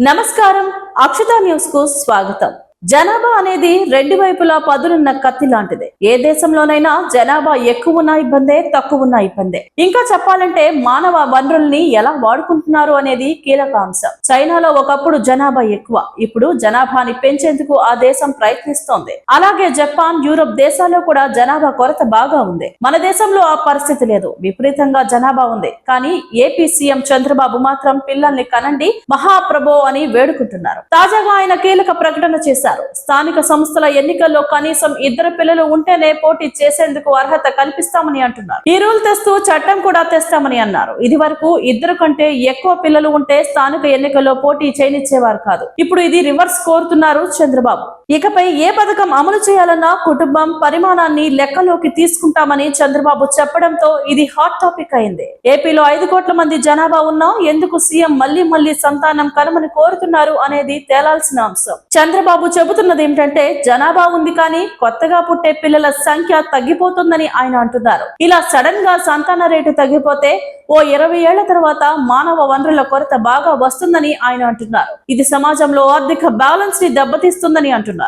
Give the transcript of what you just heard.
నమస్కారం. అక్షత న్యూస్ కు స్వాగతం. జనాభా అనేది రెండు వైపులా పదునున్న కత్తి లాంటిదే. ఏ దేశంలోనైనా జనాభా ఎక్కువ ఉన్న ఇబ్బందే, తక్కువ ఉన్న ఇబ్బందే. ఇంకా చెప్పాలంటే మానవ వనరుల్ని ఎలా వాడుకుంటున్నారు అనేది కీలక అంశం. చైనాలో ఒకప్పుడు జనాభా ఎక్కువ, ఇప్పుడు జనాభాని పెంచేందుకు ఆ దేశం ప్రయత్నిస్తోంది. అలాగే జపాన్, యూరప్ దేశాల్లో కూడా జనాభా కొరత బాగా ఉంది. మన దేశంలో ఆ పరిస్థితి లేదు, విపరీతంగా జనాభా ఉంది. కానీ ఏపీ సీఎం చంద్రబాబు మాత్రం పిల్లల్ని కనండి మహాప్రభో అని వేడుకుంటున్నారు. తాజాగా ఆయన కీలక ప్రకటన చేశారు. స్థానిక సంస్థల ఎన్నికల్లో కనీసం 2 పిల్లలు ఉంటేనే పోటీ చేసేందుకు అర్హత కల్పిస్తామని అంటున్నారు. ఈ రూల్ తెస్తూ చట్టం కూడా తెస్తామని అన్నారు. ఇది వరకు 2 కంటే ఎక్కువ పిల్లలు ఉంటే స్థానిక ఎన్నికల్లో పోటీ చేయనిచ్చేవారు కాదు. ఇప్పుడు ఇది రివర్స్ కోరుతున్నారు చంద్రబాబు. ఇకపై ఏ పథకం అమలు చేయాలన్నా కుటుంబం పరిమాణాన్ని లెక్కలోకి తీసుకుంటామని చంద్రబాబు చెప్పడంతో ఇది హాట్ టాపిక్ అయింది. ఏపీలో 5 కోట్ల మంది జనాభా ఉన్నా ఎందుకు సీఎం మళ్లీ సంతానం కనమని కోరుతున్నారు అనేది తేలాల్సిన అంశం. చంద్రబాబు చెబుతున్నది ఏమిటంటే జనాభా ఉంది కానీ కొత్తగా పుట్టే పిల్లల సంఖ్య తగ్గిపోతుందని ఆయన అంటున్నారు. ఇలా సడన్ గా సంతాన రేటు తగ్గిపోతే ఓ 20 ఏళ్ల తర్వాత మానవ వనరుల కొరత బాగా వస్తుందని ఆయన అంటున్నారు. ఇది సమాజంలో ఆర్థిక బ్యాలెన్స్ ని దెబ్బతీస్తుందని అంటున్నారు.